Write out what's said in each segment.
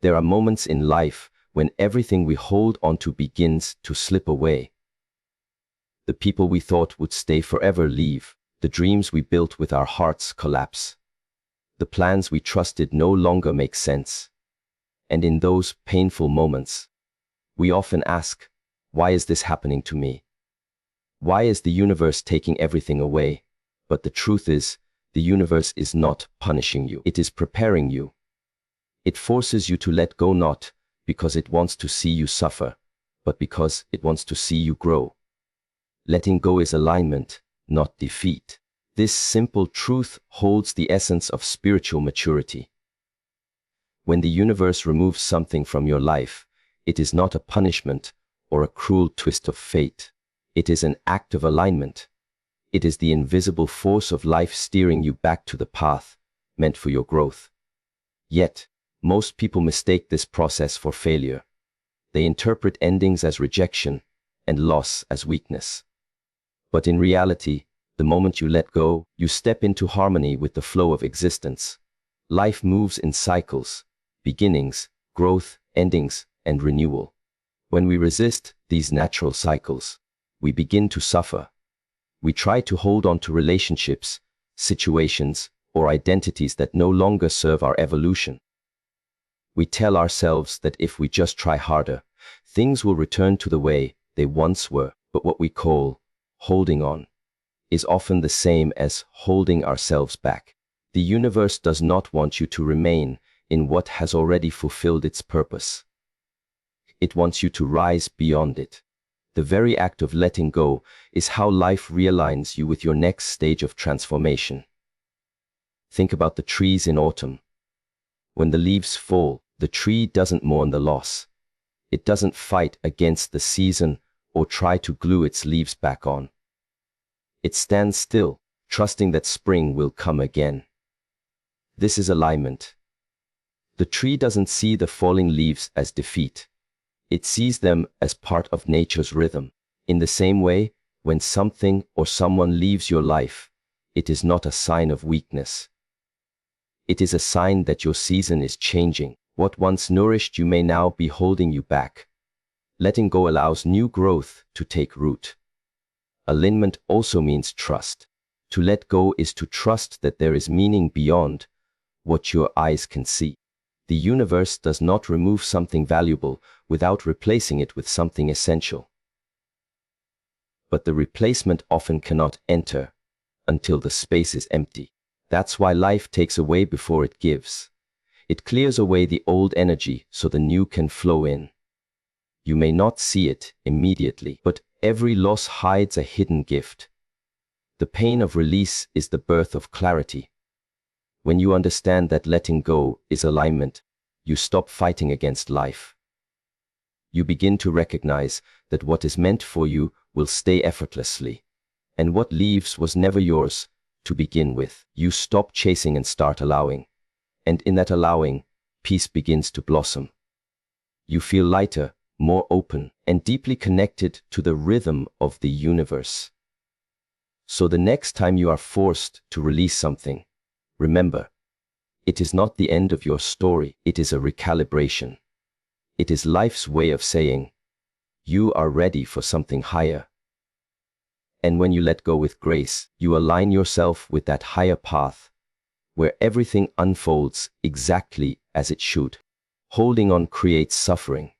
There are moments in life when everything we hold onto begins to slip away. The people we thought would stay forever leave. The dreams we built with our hearts collapse. The plans we trusted no longer make sense. And in those painful moments, we often ask, why is this happening to me? Why is the universe taking everything away? But the truth is, the universe is not punishing you. It is preparing you. It forces you to let go, not because it wants to see you suffer, but because it wants to see you grow. Letting go is alignment, not defeat. This simple truth holds the essence of spiritual maturity. When the universe removes something from your life, it is not a punishment or a cruel twist of fate. It is an act of alignment. It is the invisible force of life steering you back to the path meant for your growth. Yet, most people mistake this process for failure. They interpret endings as rejection and loss as weakness. But in reality, the moment you let go, you step into harmony with the flow of existence. Life moves in cycles, beginnings, growth, endings, and renewal. When we resist these natural cycles, we begin to suffer. We try to hold on to relationships, situations, or identities that no longer serve our evolution. We tell ourselves that if we just try harder, things will return to the way they once were. But what we call holding on is often the same as holding ourselves back. The universe does not want you to remain in what has already fulfilled its purpose. It wants you to rise beyond it. The very act of letting go is how life realigns you with your next stage of transformation. Think about the trees in autumn. When the leaves fall, the tree doesn't mourn the loss. It doesn't fight against the season or try to glue its leaves back on. It stands still, trusting that spring will come again. This is alignment. The tree doesn't see the falling leaves as defeat. It sees them as part of nature's rhythm. In the same way, when something or someone leaves your life, it is not a sign of weakness. It is a sign that your season is changing. What once nourished you may now be holding you back. Letting go allows new growth to take root. Alignment also means trust. To let go is to trust that there is meaning beyond what your eyes can see. The universe does not remove something valuable without replacing it with something essential. But the replacement often cannot enter until the space is empty. That's why life takes away before it gives. It clears away the old energy so the new can flow in. You may not see it immediately, but every loss hides a hidden gift. The pain of release is the birth of clarity. When you understand that letting go is alignment, you stop fighting against life. You begin to recognize that what is meant for you will stay effortlessly, and what leaves was never yours to begin with. You stop chasing and start allowing, and in that allowing, peace begins to blossom. You feel lighter, more open, and deeply connected to the rhythm of the universe. So the next time you are forced to release something, remember, it is not the end of your story, it is a recalibration. It is life's way of saying, you are ready for something higher. And when you let go with grace, you align yourself with that higher path, where everything unfolds exactly as it should. Holding on creates suffering.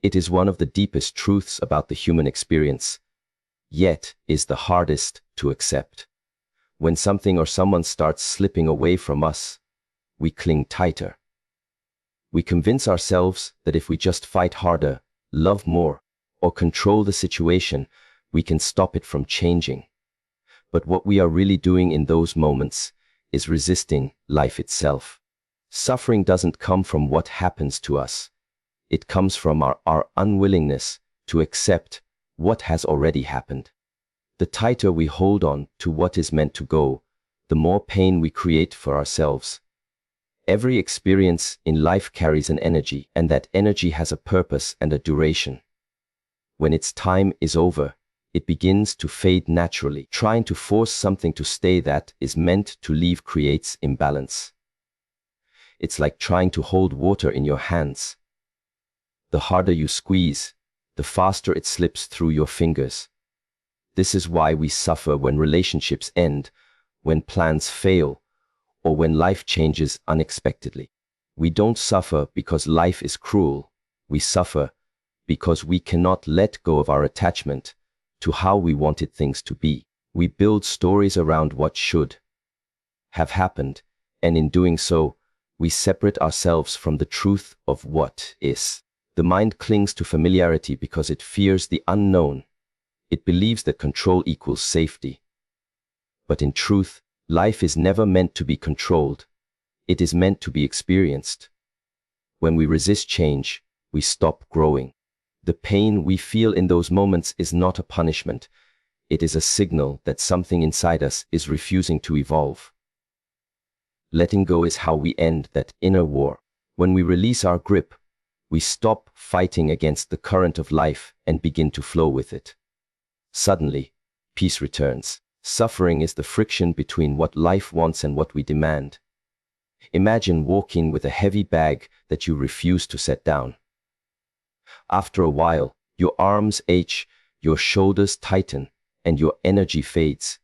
It is one of the deepest truths about the human experience, yet is the hardest to accept. When something or someone starts slipping away from us, we cling tighter. We convince ourselves that if we just fight harder, love more, or control the situation, we can stop it from changing. But what we are really doing in those moments is resisting life itself. Suffering doesn't come from what happens to us. It comes from our unwillingness to accept what has already happened. The tighter we hold on to what is meant to go, the more pain we create for ourselves. Every experience in life carries an energy, and that energy has a purpose and a duration. When its time is over, it begins to fade naturally. Trying to force something to stay that is meant to leave creates imbalance. It's like trying to hold water in your hands. The harder you squeeze, the faster it slips through your fingers. This is why we suffer when relationships end, when plans fail, or when life changes unexpectedly. We don't suffer because life is cruel. We suffer because we cannot let go of our attachment to how we wanted things to be. We build stories around what should have happened, and in doing so, we separate ourselves from the truth of what is. The mind clings to familiarity because it fears the unknown. It believes that control equals safety. But in truth, life is never meant to be controlled. It is meant to be experienced. When we resist change, we stop growing. The pain we feel in those moments is not a punishment. It is a signal that something inside us is refusing to evolve. Letting go is how we end that inner war. When we release our grip, we stop fighting against the current of life and begin to flow with it. Suddenly, peace returns. Suffering is the friction between what life wants and what we demand. Imagine walking with a heavy bag that you refuse to set down. After a while, your arms ache, your shoulders tighten, and your energy fades.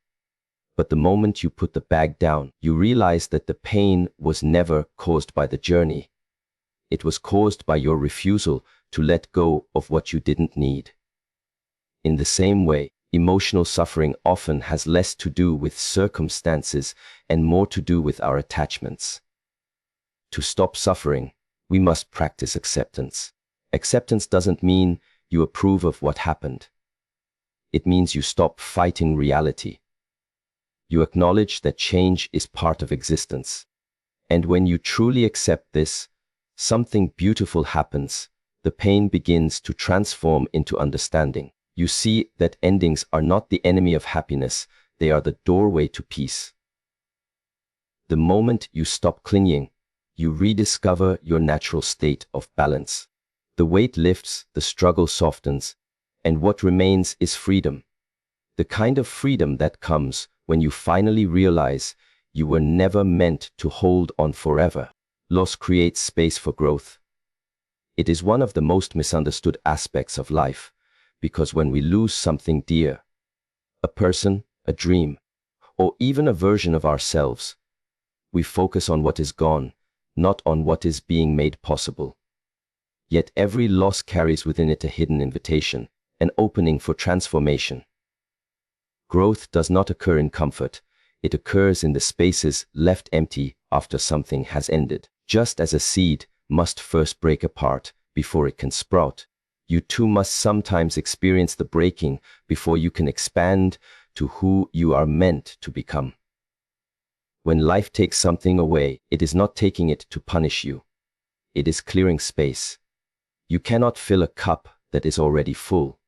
But the moment you put the bag down, you realize that the pain was never caused by the journey. It was caused by your refusal to let go of what you didn't need. In the same way, emotional suffering often has less to do with circumstances and more to do with our attachments. To stop suffering, we must practice acceptance. Acceptance doesn't mean you approve of what happened. It means you stop fighting reality. You acknowledge that change is part of existence. And when you truly accept this, something beautiful happens. The pain begins to transform into understanding. You see that endings are not the enemy of happiness, they are the doorway to peace. The moment you stop clinging, you rediscover your natural state of balance. The weight lifts, the struggle softens, and what remains is freedom. The kind of freedom that comes when you finally realize you were never meant to hold on forever. Loss creates space for growth. It is one of the most misunderstood aspects of life, because when we lose something dear, a person, a dream, or even a version of ourselves, we focus on what is gone, not on what is being made possible. Yet every loss carries within it a hidden invitation, an opening for transformation. Growth does not occur in comfort. It occurs in the spaces left empty after something has ended. Just as a seed must first break apart before it can sprout, you too must sometimes experience the breaking before you can expand to who you are meant to become. When life takes something away, it is not taking it to punish you. It is clearing space. You cannot fill a cup that is already full.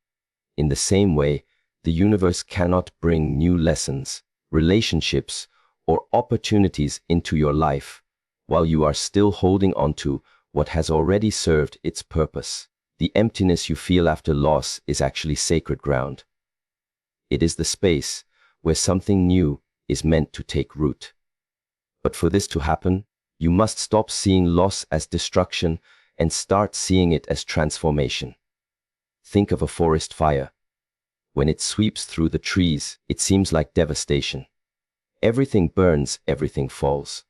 In the same way, the universe cannot bring new lessons, relationships, or opportunities into your life while you are still holding on to what has already served its purpose. The emptiness you feel after loss is actually sacred ground. It is the space where something new is meant to take root. But for this to happen, you must stop seeing loss as destruction and start seeing it as transformation. Think of a forest fire. When it sweeps through the trees, it seems like devastation. Everything burns, everything falls.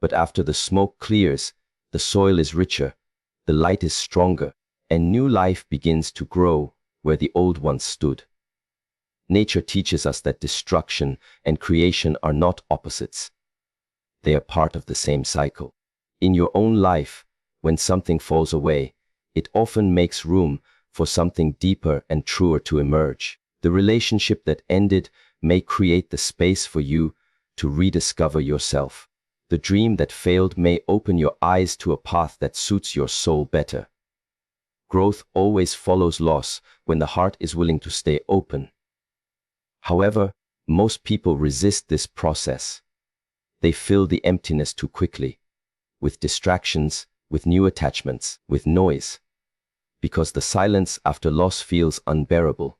But after the smoke clears, the soil is richer, the light is stronger, and new life begins to grow where the old once stood. Nature teaches us that destruction and creation are not opposites. They are part of the same cycle. In your own life, when something falls away, it often makes room for something deeper and truer to emerge. The relationship that ended may create the space for you to rediscover yourself. The dream that failed may open your eyes to a path that suits your soul better. Growth always follows loss when the heart is willing to stay open. However, most people resist this process. They fill the emptiness too quickly, with distractions, with new attachments, with noise, because the silence after loss feels unbearable.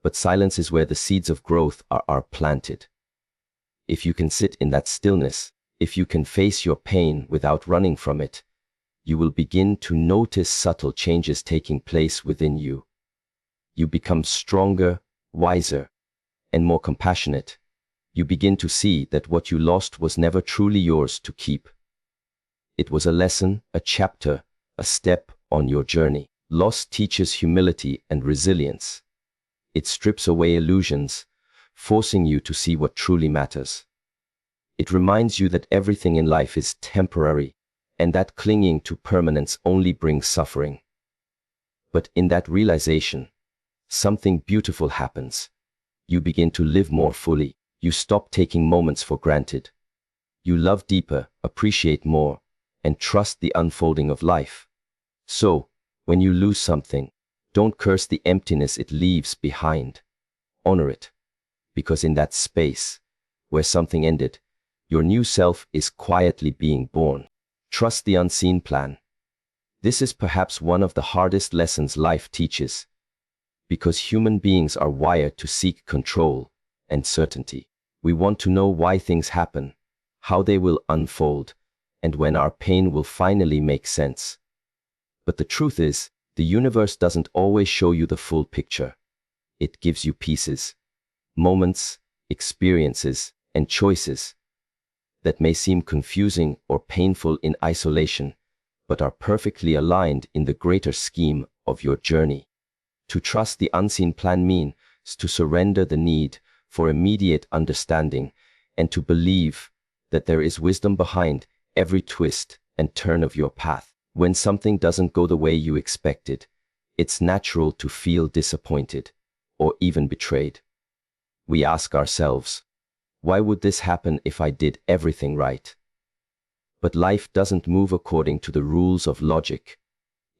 But silence is where the seeds of growth are planted. If you can sit in that stillness, If you can face your pain without running from it, you will begin to notice subtle changes taking place within you. You become stronger, wiser, and more compassionate. You begin to see that what you lost was never truly yours to keep. It was a lesson, a chapter, a step on your journey. Loss teaches humility and resilience. It strips away illusions, forcing you to see what truly matters. It reminds you that everything in life is temporary, and that clinging to permanence only brings suffering. But in that realization, something beautiful happens. You begin to live more fully. You stop taking moments for granted. You love deeper, appreciate more, and trust the unfolding of life. So, when you lose something, don't curse the emptiness it leaves behind. Honor it, because in that space, where something ended, your new self is quietly being born. Trust the unseen plan. This is perhaps one of the hardest lessons life teaches, because human beings are wired to seek control and certainty. We want to know why things happen, how they will unfold, and when our pain will finally make sense. But the truth is, the universe doesn't always show you the full picture. It gives you pieces, moments, experiences, and choices that may seem confusing or painful in isolation, but are perfectly aligned in the greater scheme of your journey. To trust the unseen plan means to surrender the need for immediate understanding and to believe that there is wisdom behind every twist and turn of your path. When something doesn't go the way you expected, it's natural to feel disappointed or even betrayed. We ask ourselves, why would this happen if I did everything right? But life doesn't move according to the rules of logic.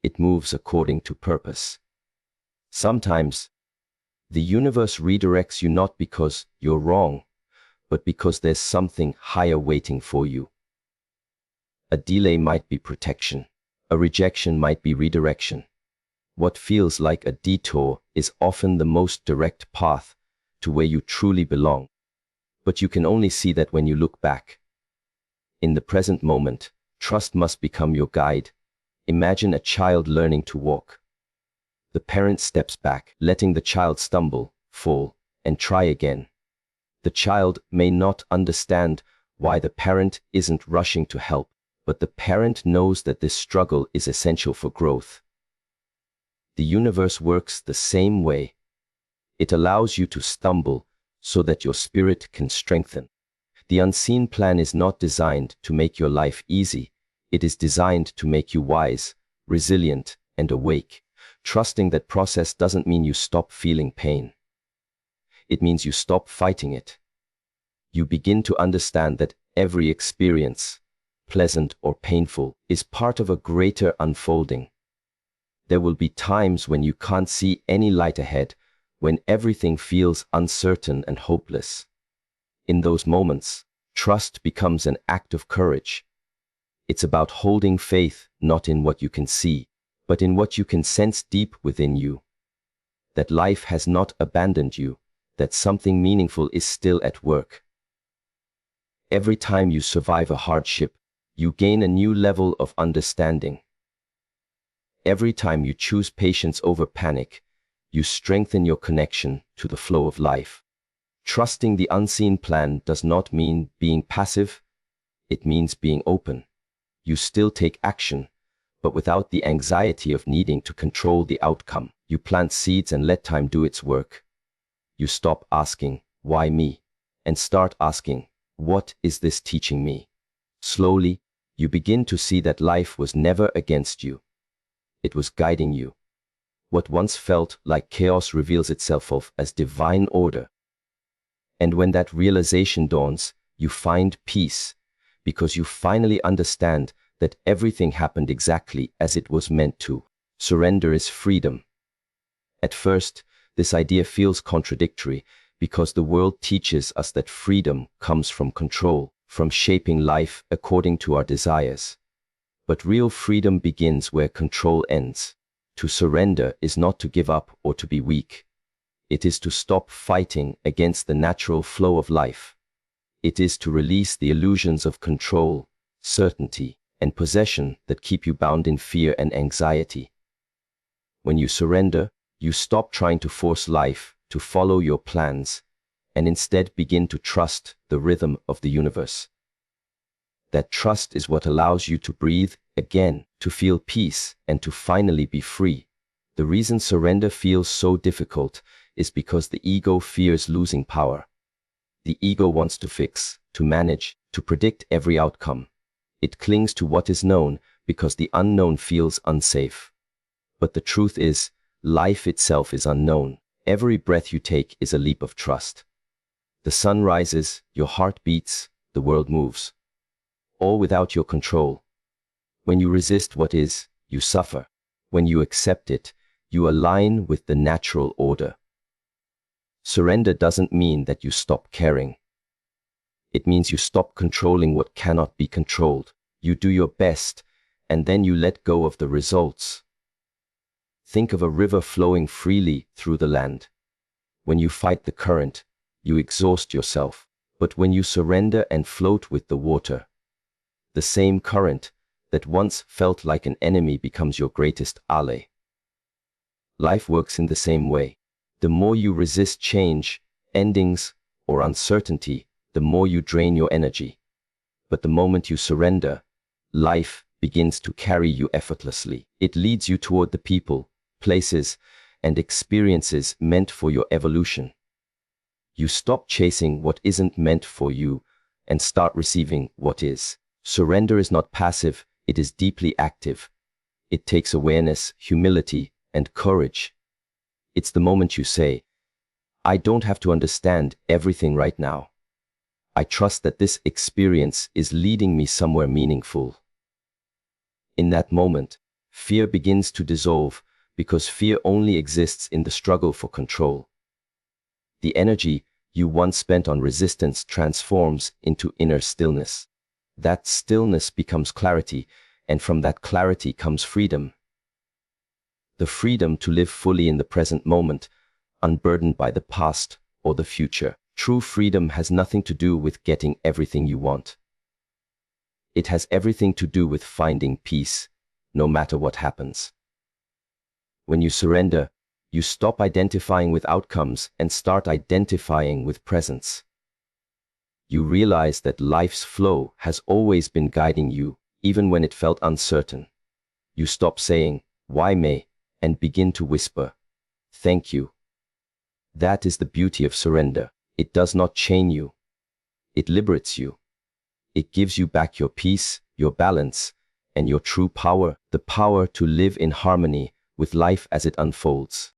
It moves according to purpose. Sometimes, the universe redirects you not because you're wrong, but because there's something higher waiting for you. A delay might be protection. A rejection might be redirection. What feels like a detour is often the most direct path to where you truly belong. But you can only see that when you look back. In the present moment, trust must become your guide. Imagine a child learning to walk. The parent steps back, letting the child stumble, fall, and try again. The child may not understand why the parent isn't rushing to help, but the parent knows that this struggle is essential for growth. The universe works the same way. It allows you to stumble so that your spirit can strengthen. The unseen plan is not designed to make your life easy. It is designed to make you wise, resilient, and awake. Trusting that process doesn't mean you stop feeling pain. It means you stop fighting it. You begin to understand that every experience, pleasant or painful, is part of a greater unfolding. There will be times when you can't see any light ahead, when everything feels uncertain and hopeless. In those moments, trust becomes an act of courage. It's about holding faith not in what you can see, but in what you can sense deep within you. That life has not abandoned you, that something meaningful is still at work. Every time you survive a hardship, you gain a new level of understanding. Every time you choose patience over panic, you strengthen your connection to the flow of life. Trusting the unseen plan does not mean being passive. It means being open. You still take action, but without the anxiety of needing to control the outcome. You plant seeds and let time do its work. You stop asking, why me? And start asking, what is this teaching me? Slowly, you begin to see that life was never against you. It was guiding you. What once felt like chaos reveals itself as divine order. And when that realization dawns, you find peace, because you finally understand that everything happened exactly as it was meant to. Surrender is freedom. At first, this idea feels contradictory because the world teaches us that freedom comes from control, from shaping life according to our desires. But real freedom begins where control ends. To surrender is not to give up or to be weak. It is to stop fighting against the natural flow of life. It is to release the illusions of control, certainty, and possession that keep you bound in fear and anxiety. When you surrender, you stop trying to force life to follow your plans and instead begin to trust the rhythm of the universe. That trust is what allows you to breathe again, to feel peace, and to finally be free. The reason surrender feels so difficult is because the ego fears losing power. The ego wants to fix, to manage, to predict every outcome. It clings to what is known because the unknown feels unsafe. But the truth is, life itself is unknown. Every breath you take is a leap of trust. The sun rises, your heart beats, the world moves. All without your control. When you resist what is, you suffer. When you accept it, you align with the natural order. Surrender doesn't mean that you stop caring. It means you stop controlling what cannot be controlled. You do your best, and then you let go of the results. Think of a river flowing freely through the land. When you fight the current, you exhaust yourself. But when you surrender and float with the water, the same current that once felt like an enemy becomes your greatest ally. Life works in the same way. The more you resist change, endings, or uncertainty, the more you drain your energy. But the moment you surrender, life begins to carry you effortlessly. It leads you toward the people, places, and experiences meant for your evolution. You stop chasing what isn't meant for you and start receiving what is. Surrender is not passive, it is deeply active. It takes awareness, humility, and courage. It's the moment you say, I don't have to understand everything right now. I trust that this experience is leading me somewhere meaningful. In that moment, fear begins to dissolve because fear only exists in the struggle for control. The energy you once spent on resistance transforms into inner stillness. That stillness becomes clarity, and from that clarity comes freedom. The freedom to live fully in the present moment, unburdened by the past or the future. True freedom has nothing to do with getting everything you want. It has everything to do with finding peace, no matter what happens. When you surrender, you stop identifying with outcomes and start identifying with presence. You realize that life's flow has always been guiding you, even when it felt uncertain. You stop saying, "Why me?" and begin to whisper, "Thank you." That is the beauty of surrender. It does not chain you. It liberates you. It gives you back your peace, your balance, and your true power, the power to live in harmony with life as it unfolds.